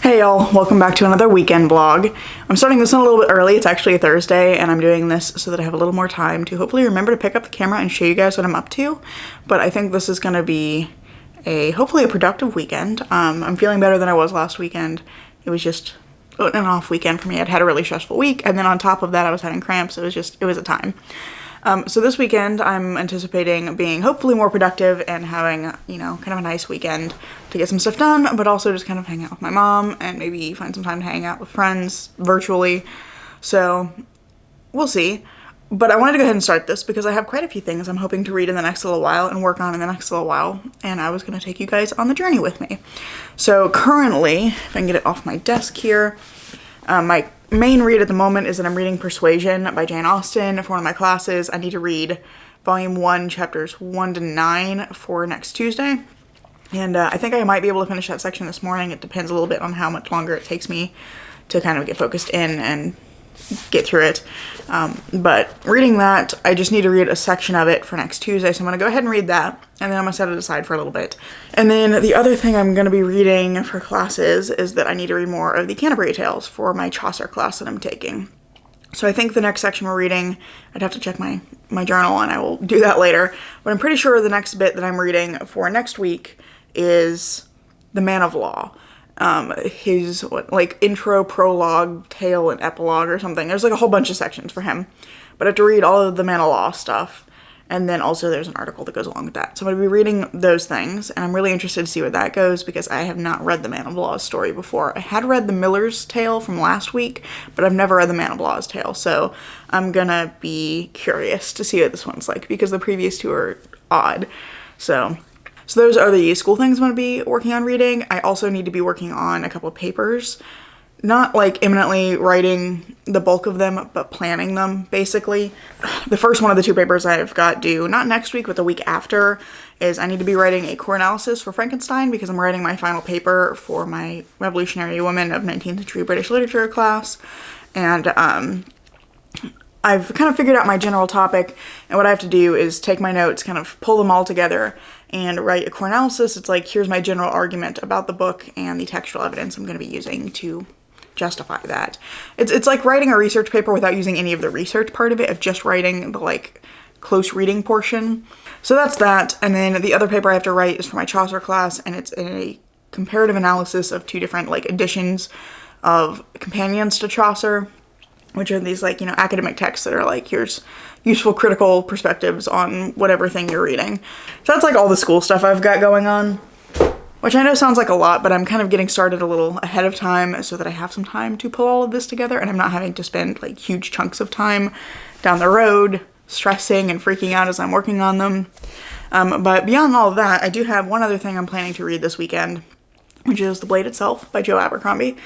Hey y'all, welcome back to another weekend vlog. I'm starting this one a little bit early. It's actually a Thursday and I'm doing this so that I have a little more time to hopefully remember to pick up the camera and show you guys what I'm up to. But I think this is gonna be hopefully a productive weekend. I'm feeling better than I was last weekend. It was just an off weekend for me. I'd had a really stressful week and then on top of that I was having cramps. It was a time. So this weekend I'm anticipating being hopefully more productive and having, you know, kind of a nice weekend to get some stuff done, but also just kind of hang out with my mom and maybe find some time to hang out with friends virtually. So we'll see. But I wanted to go ahead and start this because I have quite a few things I'm hoping to read in the next little while and work on in the next little while, and I was going to take you guys on the journey with me. So currently, if I can get it off my desk here, my main read at the moment is that I'm reading Persuasion by Jane Austen for one of my classes. I need to read volume 1, chapters 1 to 9 for next Tuesday. And I think I might be able to finish that section this morning. It depends a little bit on how much longer it takes me to kind of get focused in and get through it. But reading that, I just need to read a section of it for next Tuesday. So I'm going to go ahead and read that. And then I'm going to set it aside for a little bit. And then the other thing I'm going to be reading for classes is that I need to read more of the Canterbury Tales for my Chaucer class that I'm taking. So I think the next section we're reading, I'd have to check my journal and I will do that later. But I'm pretty sure the next bit that I'm reading for next week is The Man of Law. His intro, prologue, tale, and epilogue or something. There's like a whole bunch of sections for him. But I have to read all of the Man of Law stuff. And then also there's an article that goes along with that. So I'm going to be reading those things. And I'm really interested to see where that goes because I have not read the Man of Law's story before. I had read the Miller's Tale from last week, but I've never read the Man of Law's tale. So I'm going to be curious to see what this one's like because the previous two are odd. So those are the school things I'm going to be working on reading. I also need to be working on a couple of papers. Not like imminently writing the bulk of them, but planning them, basically. The first one of the two papers I've got due, not next week, but the week after, is I need to be writing a core analysis for Frankenstein because I'm writing my final paper for my Revolutionary Women of 19th Century British Literature class. And I've kind of figured out my general topic, and what I have to do is take my notes, kind of pull them all together, and write a core analysis. It's like, here's my general argument about the book and the textual evidence I'm going to be using to justify that. It's like writing a research paper without using any of the research part of it, of just writing the like close reading portion. So that's that. And then the other paper I have to write is for my Chaucer class, and it's a comparative analysis of two different like editions of companions to Chaucer, which are these like, you know, academic texts that are like, here's useful critical perspectives on whatever thing you're reading. So that's like all the school stuff I've got going on, which I know sounds like a lot, but I'm kind of getting started a little ahead of time so that I have some time to pull all of this together and I'm not having to spend like huge chunks of time down the road stressing and freaking out as I'm working on them. But beyond all of that, I do have one other thing I'm planning to read this weekend, which is The Blade Itself by Joe Abercrombie.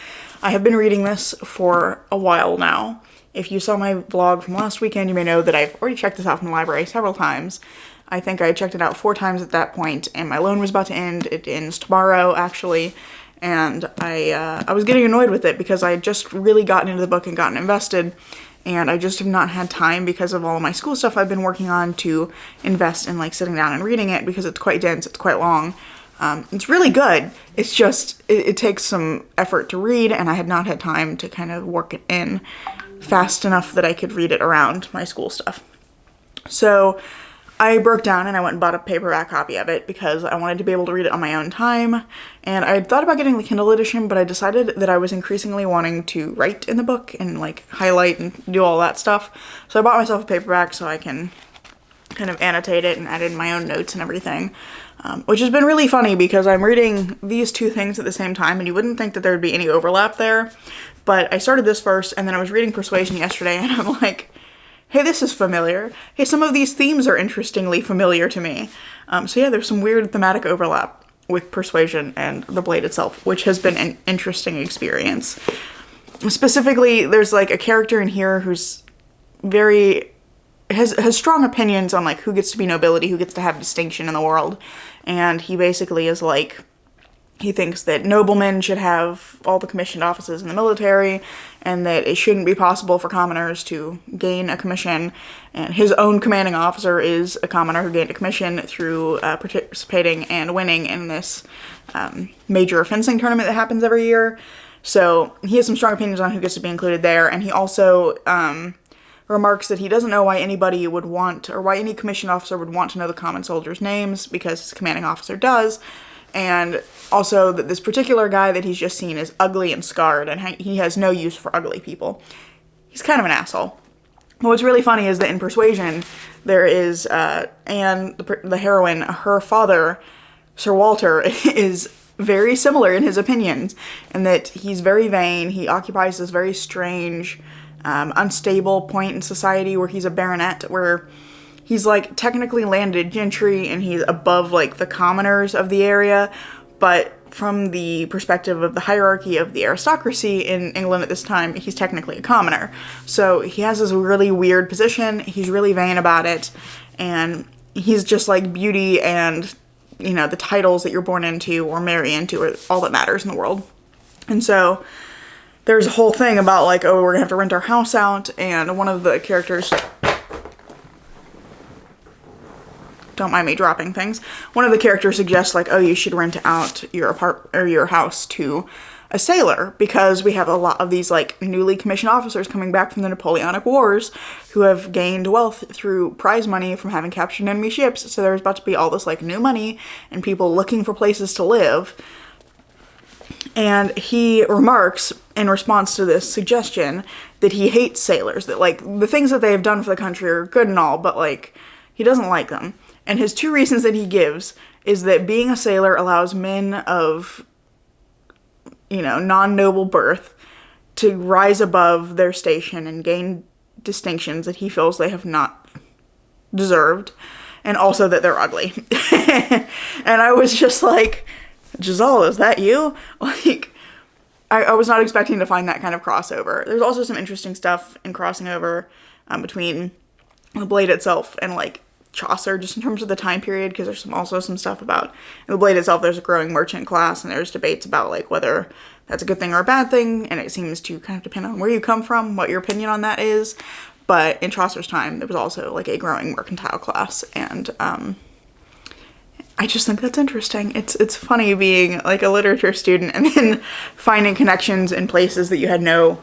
I have been reading this for a while now. If you saw my vlog from last weekend, you may know that I've already checked this out from the library several times. I think I checked it out 4 times at that point, and my loan was about to end. It ends tomorrow, actually, and I was getting annoyed with it because I had just really gotten into the book and gotten invested, and I just have not had time because of all of my school stuff I've been working on to invest in like sitting down and reading it because it's quite dense, it's quite long. It's really good. It's just, it takes some effort to read, and I had not had time to kind of work it in fast enough that I could read it around my school stuff. So I broke down and I went and bought a paperback copy of it because I wanted to be able to read it on my own time. And I thought about getting the Kindle edition, but I decided that I was increasingly wanting to write in the book and like highlight and do all that stuff. So I bought myself a paperback so I can kind of annotate it and add in my own notes and everything. Which has been really funny because I'm reading these two things at the same time and you wouldn't think that there would be any overlap there. But I started this first and then I was reading Persuasion yesterday and I'm like, hey, this is familiar. Hey, some of these themes are interestingly familiar to me. So yeah, there's some weird thematic overlap with Persuasion and The Blade Itself, which has been an interesting experience. Specifically, there's like a character in here who's has strong opinions on like who gets to be nobility, who gets to have distinction in the world. And he basically is like, he thinks that noblemen should have all the commissioned offices in the military and that it shouldn't be possible for commoners to gain a commission. And his own commanding officer is a commoner who gained a commission through participating and winning in this major fencing tournament that happens every year. So he has some strong opinions on who gets to be included there, and he also remarks that he doesn't know why anybody would want, or why any commissioned officer would want to know the common soldiers' names, because his commanding officer does, and also that this particular guy that he's just seen is ugly and scarred, and he has no use for ugly people. He's kind of an asshole. But what's really funny is that in Persuasion, there is Anne, the heroine, her father, Sir Walter, is very similar in his opinions, and that he's very vain. He occupies this very strange, unstable point in society where he's a baronet, where he's like technically landed gentry and he's above like the commoners of the area, but from the perspective of the hierarchy of the aristocracy in England at this time, he's technically a commoner. So he has this really weird position, he's really vain about it, and he's just like beauty and, you know, the titles that you're born into or marry into are all that matters in the world. And so there's a whole thing about like, oh, we're gonna have to rent our house out, and one of the characters, don't mind me dropping things, one of the characters suggests like, oh, you should rent out your house to a sailor, because we have a lot of these like newly commissioned officers coming back from the Napoleonic Wars who have gained wealth through prize money from having captured enemy ships. So there's about to be all this like new money and people looking for places to live. And he remarks in response to this suggestion that he hates sailors, that like the things that they have done for the country are good and all, but like he doesn't like them. And his two reasons that he gives is that being a sailor allows men of, you know, non-noble birth to rise above their station and gain distinctions that he feels they have not deserved, and also that they're ugly. And I was just like, Giselle, is that you? Like, I was not expecting to find that kind of crossover. There's also some interesting stuff in crossing over between the Blade itself and like Chaucer, just in terms of the time period, because there's also some stuff about, in the Blade itself, there's a growing merchant class, and there's debates about like whether that's a good thing or a bad thing, and it seems to kind of depend on where you come from, what your opinion on that is. But in Chaucer's time, there was also like a growing mercantile class, and I just think that's interesting. It's funny being like a literature student and then finding connections in places that you had no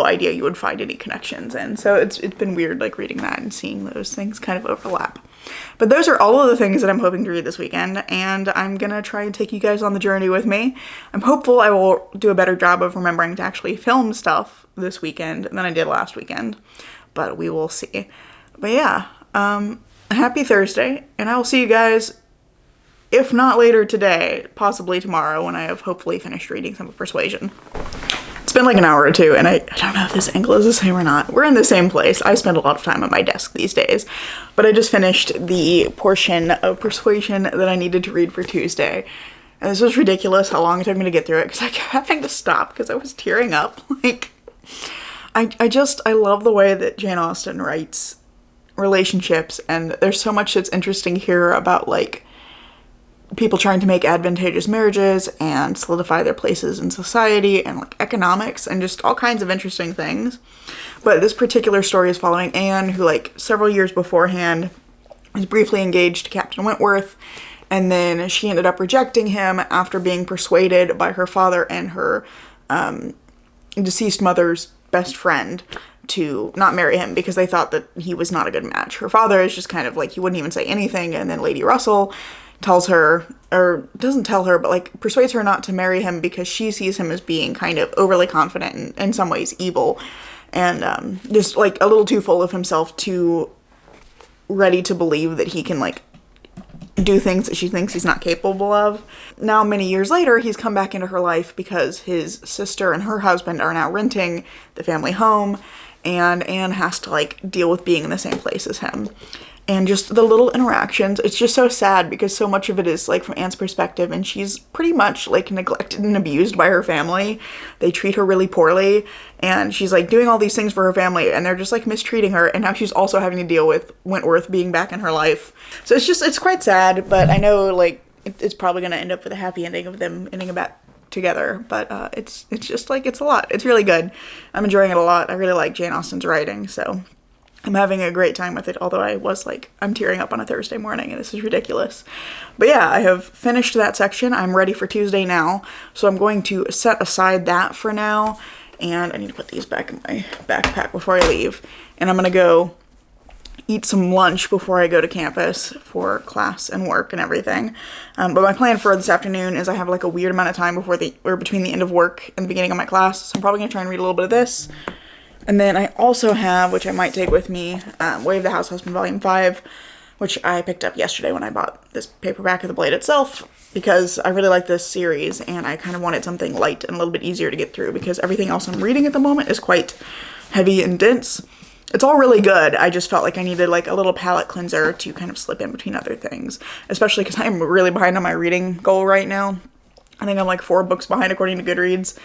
idea you would find any connections in. So it's been weird like reading that and seeing those things kind of overlap. But those are all of the things that I'm hoping to read this weekend, and I'm gonna try and take you guys on the journey with me. I'm hopeful I will do a better job of remembering to actually film stuff this weekend than I did last weekend, but we will see. But yeah, happy Thursday, and I will see you guys, if not later today, possibly tomorrow, when I have hopefully finished reading some of Persuasion. It's been like an hour or two, and I don't know if this angle is the same or not. We're in the same place. I spend a lot of time at my desk these days, but I just finished the portion of Persuasion that I needed to read for Tuesday. And this was ridiculous how long it took me to get through it, because I kept having to stop because I was tearing up. Like, I love the way that Jane Austen writes relationships, and there's so much that's interesting here about like people trying to make advantageous marriages and solidify their places in society and like economics and just all kinds of interesting things. But this particular story is following Anne, who like several years beforehand was briefly engaged to Captain Wentworth, and then she ended up rejecting him after being persuaded by her father and her deceased mother's best friend to not marry him because they thought that he was not a good match. Her father is just kind of like, he wouldn't even say anything, and then Lady Russell tells her, or doesn't tell her, but like persuades her not to marry him because she sees him as being kind of overly confident and in some ways evil, and just like a little too full of himself, too ready to believe that he can like do things that she thinks he's not capable of. Now, many years later, he's come back into her life because his sister and her husband are now renting the family home, and Anne has to like deal with being in the same place as him. And just the little interactions, it's just so sad because so much of it is like from Anne's perspective, and she's pretty much like neglected and abused by her family. They treat her really poorly, and she's like doing all these things for her family, and they're just like mistreating her, and now she's also having to deal with Wentworth being back in her life. So it's quite sad, but I know like it's probably going to end up with a happy ending of them ending back together, but it's just like, it's a lot. It's really good. I'm enjoying it a lot. I really like Jane Austen's writing, so I'm having a great time with it, although I was like, I'm tearing up on a Thursday morning and this is ridiculous. But yeah, I have finished that section. I'm ready for Tuesday now. So I'm going to set aside that for now. And I need to put these back in my backpack before I leave. And I'm gonna go eat some lunch before I go to campus for class and work and everything. But my plan for this afternoon is I have like a weird amount of time between the end of work and the beginning of my class. So I'm probably gonna try and read a little bit of this. And then I also have, which I might take with me, Way of the House Husband Volume 5, which I picked up yesterday when I bought this paperback of The Blade itself, because I really like this series and I kind of wanted something light and a little bit easier to get through because everything else I'm reading at the moment is quite heavy and dense. It's all really good. I just felt like I needed like a little palate cleanser to kind of slip in between other things, especially because I'm really behind on my reading goal right now. I think I'm like 4 books behind according to Goodreads.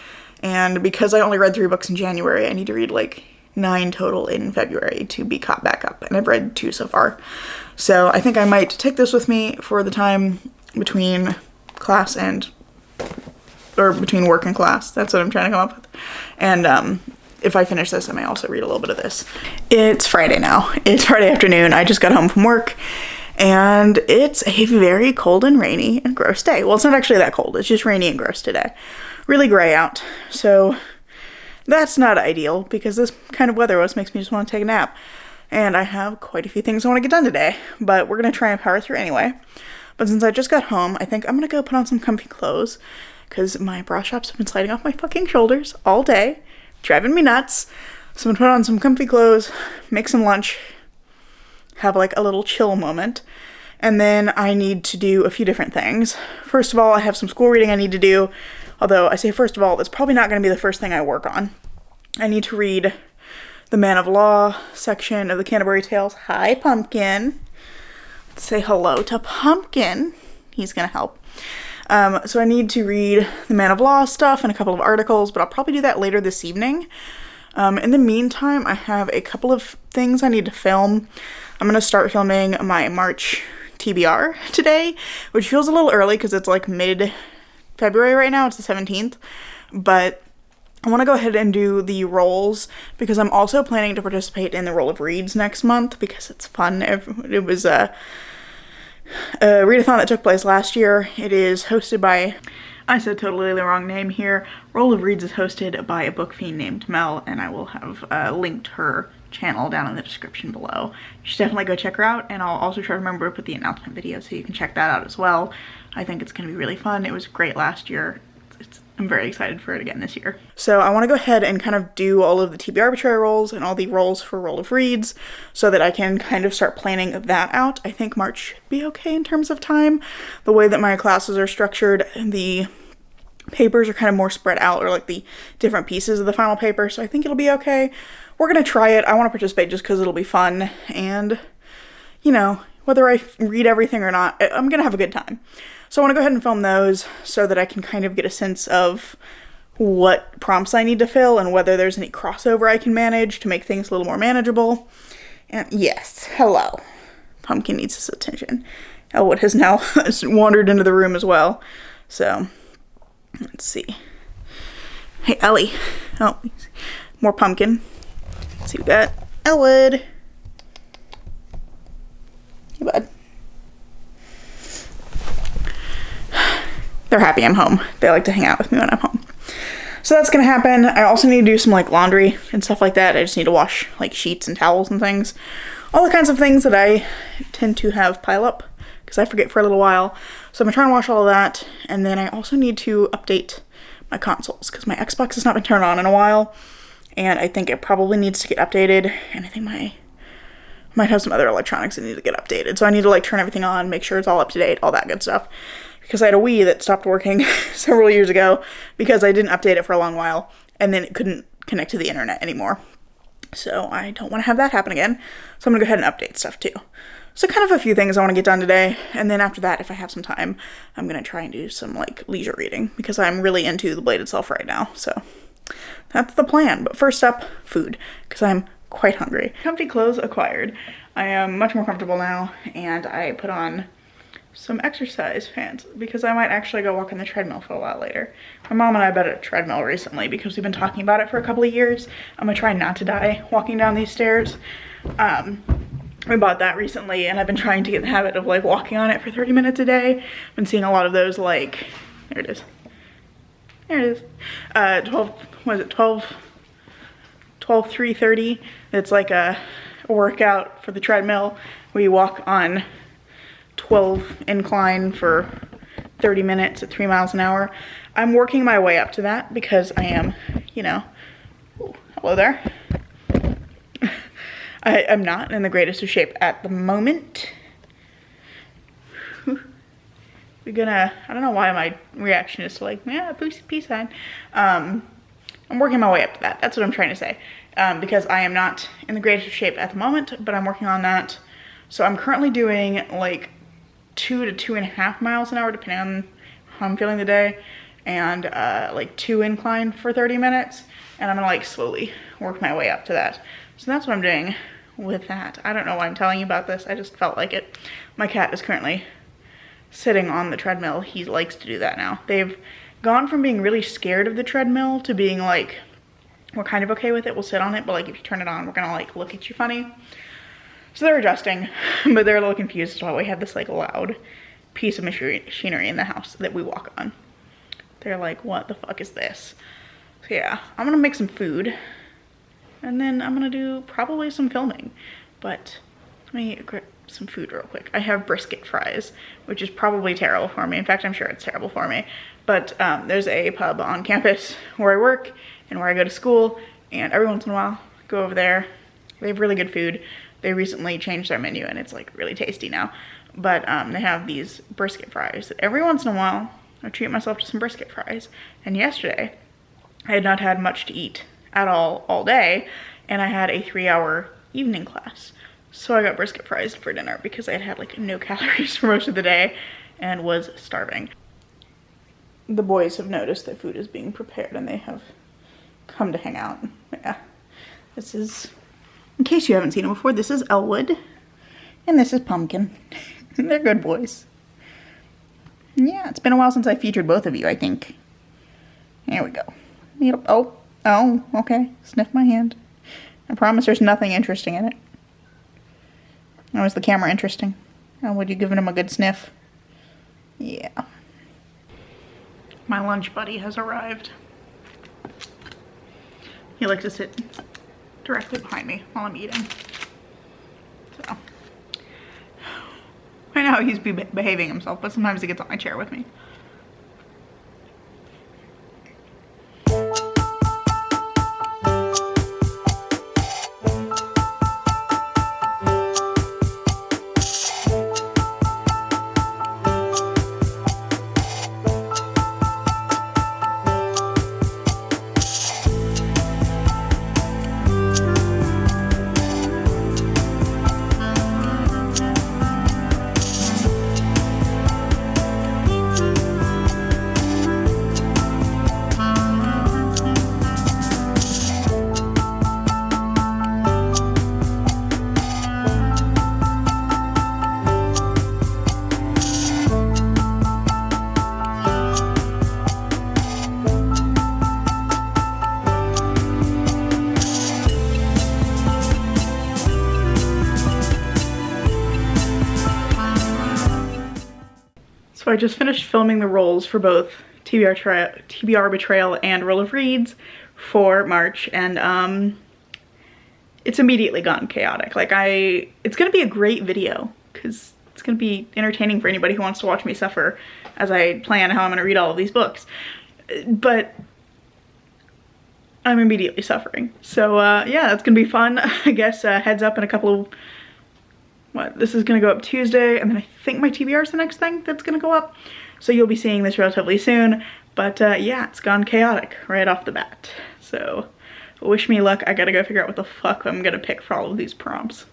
And because I only read 3 books in January, I need to read like 9 total in February to be caught back up. And I've read 2 so far. So I think I might take this with me for the time between class or between work and class. That's what I'm trying to come up with. And if I finish this, I may also read a little bit of this. It's Friday now. It's Friday afternoon. I just got home from work. And it's a very cold and rainy and gross day. Well, it's not actually that cold. It's just rainy and gross today. Really gray out. So that's not ideal because this kind of weather always makes me just want to take a nap. And I have quite a few things I want to get done today, but we're going to try and power through anyway. But since I just got home, I think I'm going to go put on some comfy clothes because my bra straps have been sliding off my fucking shoulders all day, driving me nuts. So I'm going to put on some comfy clothes, make some lunch, have like a little chill moment. And then I need to do a few different things. First of all, I have some school reading I need to do. Although I say first of all, that's probably not going to be the first thing I work on. I need to read the Man of Law section of the Canterbury Tales. Hi, Pumpkin. Let's say hello to Pumpkin. He's going to help. So I need to read the Man of Law stuff and a couple of articles, but I'll probably do that later this evening. In the meantime, I have a couple of things I need to film. I'm going to start filming my March TBR today, which feels a little early because it's like mid-February right now. It's the 17th, but I want to go ahead and do the rolls because I'm also planning to participate in the Roll of Reads next month because it's fun. It was a readathon that took place last year. It is hosted by, I said totally the wrong name here. Roll of Reads is hosted by a book fiend named Mel, and I will have linked her channel down in the description below. You should definitely go check her out, and I'll also try to remember to put the announcement video so you can check that out as well. I think it's going to be really fun. It was great last year. I'm very excited for it again this year. So I want to go ahead and kind of do all of the TB arbitrary rolls and all the rolls for Roll of Reads so that I can kind of start planning that out. I think March should be okay in terms of time. The way that my classes are structured, the papers are kind of more spread out, or like the different pieces of the final paper, so I think it'll be okay. We're going to try it. I want to participate just because it'll be fun, and, you know, whether I read everything or not, I'm going to have a good time. So I want to go ahead and film those so that I can kind of get a sense of what prompts I need to fill and whether there's any crossover I can manage to make things a little more manageable. And yes, hello. Pumpkin needs his attention. Elwood has now wandered into the room as well. So, let's see. Hey, Ellie. Oh, more Pumpkin. Let's see, we got Elwood. Hey, bud. They're happy I'm home. They like to hang out with me when I'm home. So that's gonna happen. I also need to do some like laundry and stuff like that. I just need to wash like sheets and towels and things. All the kinds of things that I tend to have pile up because I forget for a little while. So I'm gonna try and wash all of that. And then I also need to update my consoles because my Xbox has not been turned on in a while. And I think it probably needs to get updated. And I think might have some other electronics that need to get updated. So I need to like turn everything on, make sure it's all up to date, all that good stuff. Because I had a Wii that stopped working several years ago because I didn't update it for a long while and then it couldn't connect to the internet anymore. So I don't want to have that happen again. So I'm going to go ahead and update stuff too. So kind of a few things I want to get done today. And then after that, if I have some time, I'm going to try and do some like leisure reading because I'm really into the Blade itself right now. So that's the plan. But first up, food, because I'm quite hungry. Comfy clothes acquired. I am much more comfortable now, and I put on some exercise pants because I might actually go walk on the treadmill for a while later. My mom and I bought a treadmill recently because we've been talking about it for a couple of years. I'm gonna try not to die walking down these stairs. We bought that recently, and I've been trying to get in the habit of like walking on it for 30 minutes a day. I've been seeing a lot of those, like, there it is. There it is. 3:30. It's like a workout for the treadmill where you walk on 12 incline for 30 minutes at 3 miles an hour. I'm working my way up to that because I am, you know, ooh, hello there. I'm not in the greatest of shape at the moment. We're gonna, I don't know why my reaction is to like, yeah, peace sign. I'm working my way up to that. That's what I'm trying to say. Because I am not in the greatest of shape at the moment, but I'm working on that. So I'm currently doing like 2 to 2.5 miles an hour, depending on how I'm feeling the day. And like 2 incline for 30 minutes. And I'm gonna like slowly work my way up to that. So that's what I'm doing with that. I don't know why I'm telling you about this. I just felt like it. My cat is currently sitting on the treadmill. He likes to do that now. They've gone from being really scared of the treadmill to being like, we're kind of okay with it, we'll sit on it, but like if you turn it on, we're gonna like look at you funny. So they're adjusting, but they're a little confused as well. We have this like loud piece of machinery in the house that we walk on. They're like, what the fuck is this? So yeah, I'm gonna make some food, and then I'm gonna do probably some filming, but let me grab some food real quick. I have brisket fries, which is probably terrible for me. In fact, I'm sure it's terrible for me. But there's a pub on campus where I work and where I go to school, and every once in a while, I go over there. They have really good food. They recently changed their menu, and it's like really tasty now. But they have these brisket fries that every once in a while, I treat myself to some brisket fries. And yesterday, I had not had much to eat at all day, and I had a 3-hour evening class. So I got brisket fries for dinner because I had had like no calories for most of the day and was starving. The boys have noticed that food is being prepared and they have come to hang out. Yeah, this is, in case you haven't seen it before, this is Elwood and this is Pumpkin. They're good boys. Yeah, it's been a while since I featured both of you, I think. Here we go. Yep. Oh, okay. Sniff my hand. I promise there's nothing interesting in it. Oh, is the camera interesting? Oh, would you giving him a good sniff? Yeah. My lunch buddy has arrived. He likes to sit directly behind me while I'm eating. So, right now he's behaving himself, but sometimes he gets on my chair with me. So I just finished filming the rolls for both TBR Betrayal and Roll of Reeds for March, and it's immediately gone chaotic. Like it's gonna be a great video because it's gonna be entertaining for anybody who wants to watch me suffer as I plan how I'm gonna read all of these books. But I'm immediately suffering. So yeah, that's gonna be fun. I guess heads up in a couple of, this is gonna go up Tuesday, and then I think my TBR is the next thing that's gonna go up. So you'll be seeing this relatively soon, but yeah, it's gone chaotic right off the bat. So wish me luck. I gotta go figure out what the fuck I'm gonna pick for all of these prompts.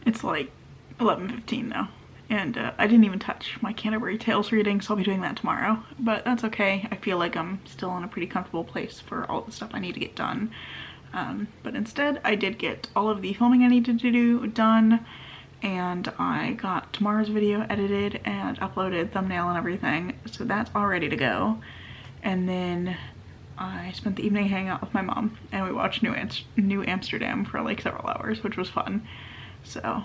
It's like 11:15 now, and I didn't even touch my Canterbury Tales reading, so I'll be doing that tomorrow, but that's okay. I feel like I'm still in a pretty comfortable place for all the stuff I need to get done. But instead, I did get all of the filming I needed to do done, and I got tomorrow's video edited and uploaded, thumbnail and everything, so that's all ready to go. And then I spent the evening hanging out with my mom, and we watched New Amsterdam for like several hours, which was fun. So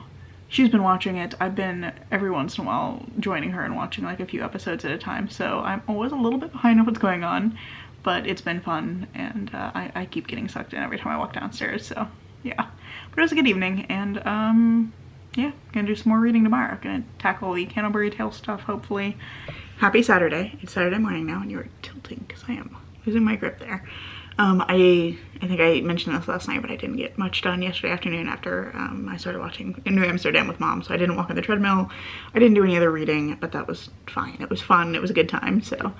she's been watching it. I've been every once in a while joining her and watching like a few episodes at a time, so I'm always a little bit behind on what's going on, but it's been fun, and I keep getting sucked in every time I walk downstairs, so yeah. But it was a good evening, and yeah, gonna do some more reading tomorrow. Gonna tackle the Canterbury Tale stuff, hopefully. Happy Saturday. It's Saturday morning now, and you're tilting because I am losing my grip there. I think I mentioned this last night, but I didn't get much done yesterday afternoon after I started watching New Amsterdam with Mom, so I didn't walk on the treadmill. I didn't do any other reading, but that was fine. It was fun. It was a good time, so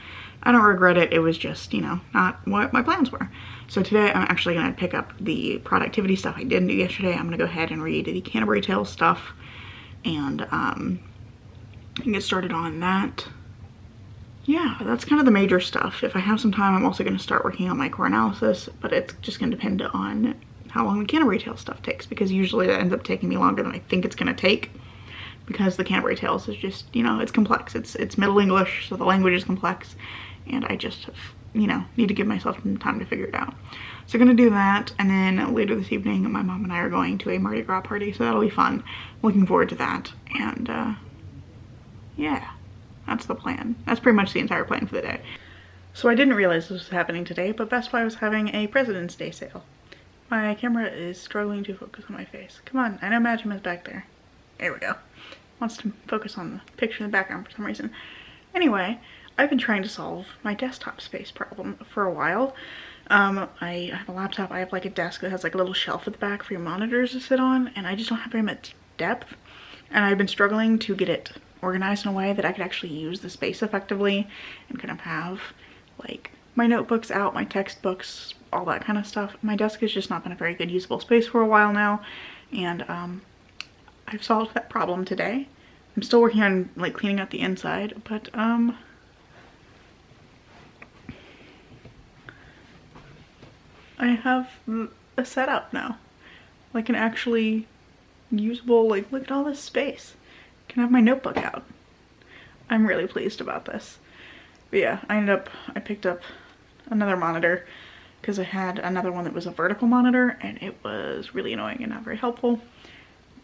I don't regret it. It was just, you know, not what my plans were. So today I'm actually going to pick up the productivity stuff I didn't do yesterday. I'm going to go ahead and read the Canterbury Tales stuff and get started on that. Yeah, that's kind of the major stuff. If I have some time, I'm also going to start working on my core analysis, but it's just going to depend on how long the Canterbury Tales stuff takes, because usually that ends up taking me longer than I think it's going to take, because the Canterbury Tales is just, you know, it's complex. It's Middle English, so the language is complex, and I just, you know, need to give myself some time to figure it out. So I'm going to do that, and then later this evening, my mom and I are going to a Mardi Gras party, so that'll be fun. Looking forward to that, and yeah. That's the plan. That's pretty much the entire plan for the day. So I didn't realize this was happening today, but Best Buy was having a President's Day sale. My camera is struggling to focus on my face. Come on, I know Madgem is back there. There we go. Wants to focus on the picture in the background for some reason. Anyway, I've been trying to solve my desktop space problem for a while. I have a laptop, I have like a desk that has like a little shelf at the back for your monitors to sit on, and I just don't have very much depth. And I've been struggling to get it organized in a way that I could actually use the space effectively and kind of have like my notebooks out, my textbooks, all that kind of stuff. My desk has just not been a very good usable space for a while now, and I've solved that problem today. I'm still working on like cleaning out the inside, but I have a setup now, like an actually usable, like look at all this space. Can have my notebook out. I'm really pleased about this. But yeah, I picked up another monitor because I had another one that was a vertical monitor and it was really annoying and not very helpful.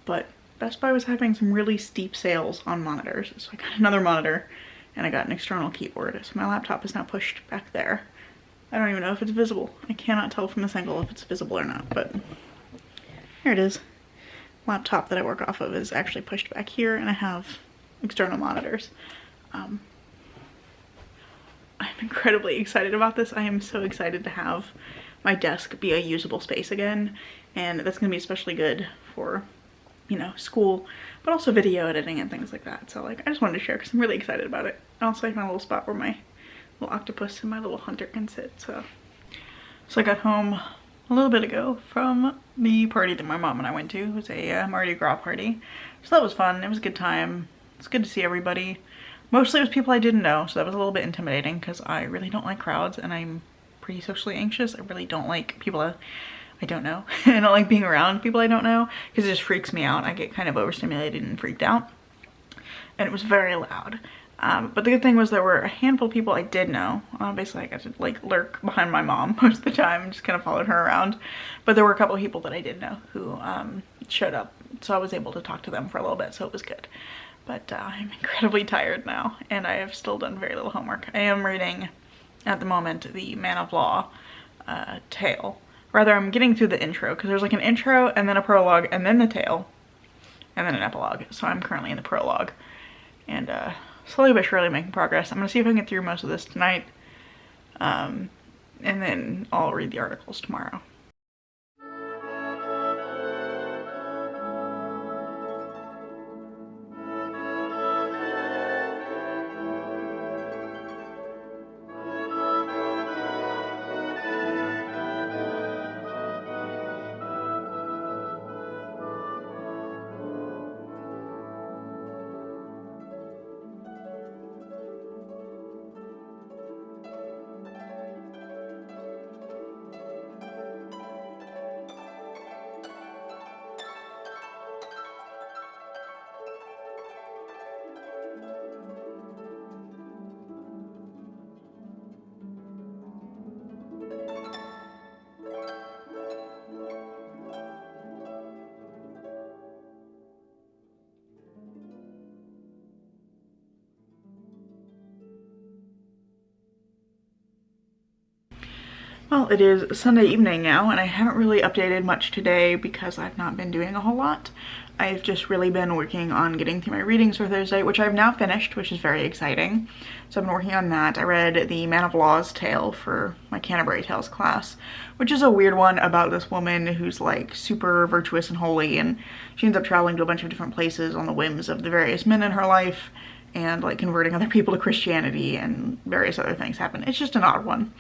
But Best Buy was having some really steep sales on monitors, so I got another monitor and I got an external keyboard. So my laptop is now pushed back there. I don't even know if it's visible. I cannot tell from this angle if it's visible or not, but here it is. Laptop that I work off of is actually pushed back here, and I have external monitors. I'm incredibly excited about this. I am so excited to have my desk be a usable space again, and that's going to be especially good for, you know, school, but also video editing and things like that. So like, I just wanted to share because I'm really excited about it. And also I found a little spot where my little octopus and my little hunter can sit. So I got home a little bit ago from the party that my mom and I went to. It was a Mardi Gras party. So that was fun. It was a good time. It's good to see everybody. Mostly it was people I didn't know, so that was a little bit intimidating because I really don't like crowds and I'm pretty socially anxious. I really don't like people I don't know. I don't like being around people I don't know because it just freaks me out. I get kind of overstimulated and freaked out. And it was very loud. But the good thing was there were a handful of people I did know. Basically I got to like lurk behind my mom most of the time and just kind of followed her around. But there were a couple of people that I did know who showed up. So I was able to talk to them for a little bit, so it was good. But I'm incredibly tired now and I have still done very little homework. I am reading at the moment the Man of Law tale. Rather, I'm getting through the intro because there's like an intro and then a prologue and then the tale and then an epilogue. So I'm currently in the prologue and slowly but surely making progress. I'm gonna see if I can get through most of this tonight, and then I'll read the articles tomorrow. Well, it is Sunday evening now, and I haven't really updated much today because I've not been doing a whole lot. I've just really been working on getting through my readings for Thursday, which I've now finished, which is very exciting. So I've been working on that. I read the Man of Law's Tale for my Canterbury Tales class, which is a weird one about this woman who's like super virtuous and holy, and she ends up traveling to a bunch of different places on the whims of the various men in her life and like converting other people to Christianity, and various other things happen. It's just an odd one.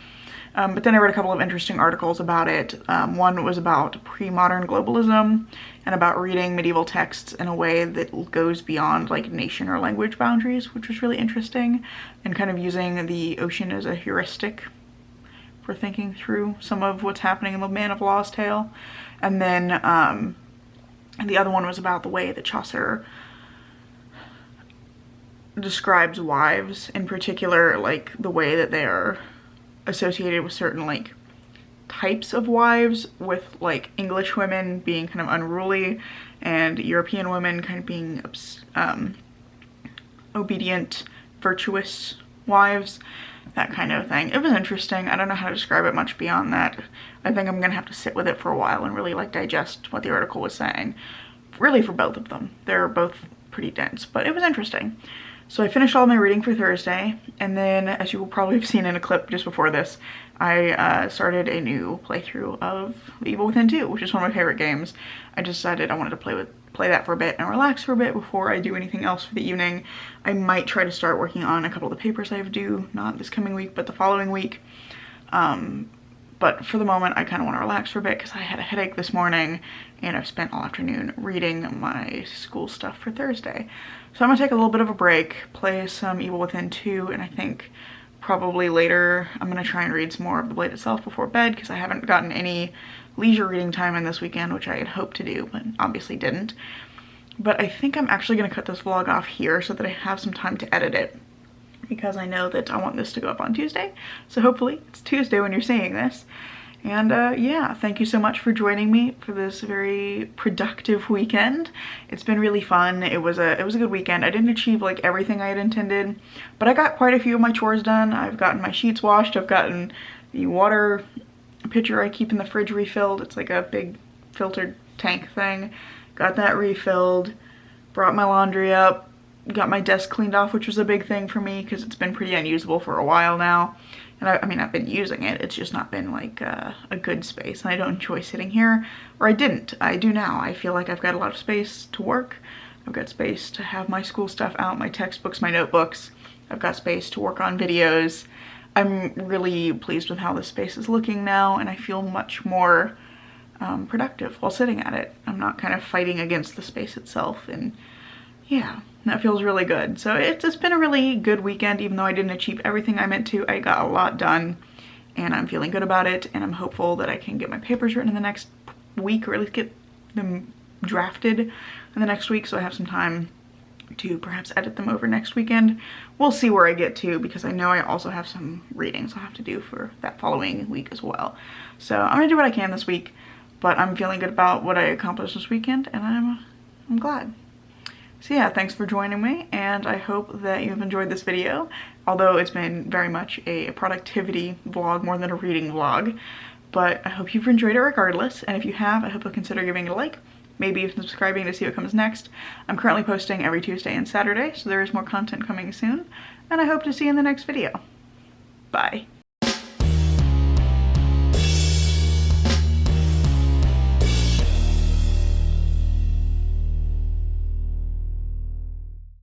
But then I read a couple of interesting articles about it. One was about pre-modern globalism and about reading medieval texts in a way that goes beyond like nation or language boundaries, which was really interesting, and kind of using the ocean as a heuristic for thinking through some of what's happening in the Man of Law's Tale. And then the other one was about the way that Chaucer describes wives, in particular like the way that they are associated with certain like types of wives, with like English women being kind of unruly and European women kind of being obedient, virtuous wives, that kind of thing. It was interesting. I don't know how to describe it much beyond that. I think I'm gonna have to sit with it for a while and really like digest what the article was saying, really, for both of them. They're both pretty dense, but it was interesting. So I finished all my reading for Thursday, and then, as you will probably have seen in a clip just before this, I started a new playthrough of The Evil Within 2, which is one of my favorite games. I decided I wanted to play that for a bit and relax for a bit before I do anything else for the evening. I might try to start working on a couple of the papers I have due, not this coming week, but the following week. But for the moment, I kind of want to relax for a bit because I had a headache this morning, and I've spent all afternoon reading my school stuff for Thursday. So I'm gonna take a little bit of a break, play some Evil Within 2, and I think probably later I'm gonna try and read some more of The Blade itself before bed, because I haven't gotten any leisure reading time in this weekend, which I had hoped to do, but obviously didn't. But I think I'm actually gonna cut this vlog off here so that I have some time to edit it, because I know that I want this to go up on Tuesday. So hopefully it's Tuesday when you're seeing this. And yeah, thank you so much for joining me for this very productive weekend. It's been really fun. It was a good weekend. I didn't achieve like everything I had intended, but I got quite a few of my chores done. I've gotten my sheets washed. I've gotten the water pitcher I keep in the fridge refilled. It's like a big filtered tank thing. Got that refilled. Brought my laundry up. Got my desk cleaned off, which was a big thing for me because it's been pretty unusable for a while now. And I mean, I've been using it, it's just not been like a good space, and I don't enjoy sitting here, or I didn't. I do now. I feel like I've got a lot of space to work. I've got space to have my school stuff out, my textbooks, my notebooks. I've got space to work on videos. I'm really pleased with how this space is looking now, and I feel much more productive while sitting at it. I'm not kind of fighting against the space itself, and yeah, that feels really good. So it's been a really good weekend. Even though I didn't achieve everything I meant to, I got a lot done, and I'm feeling good about it, and I'm hopeful that I can get my papers written in the next week, or at least get them drafted in the next week, so I have some time to perhaps edit them over next weekend. We'll see where I get to, because I know I also have some readings I'll have to do for that following week as well. So I'm gonna do what I can this week, but I'm feeling good about what I accomplished this weekend, and I'm glad. So yeah, thanks for joining me, and I hope that you've enjoyed this video, although it's been very much a productivity vlog more than a reading vlog. But I hope you've enjoyed it regardless, and if you have, I hope you'll consider giving it a like, maybe even subscribing to see what comes next. I'm currently posting every Tuesday and Saturday, so there is more content coming soon, and I hope to see you in the next video. Bye.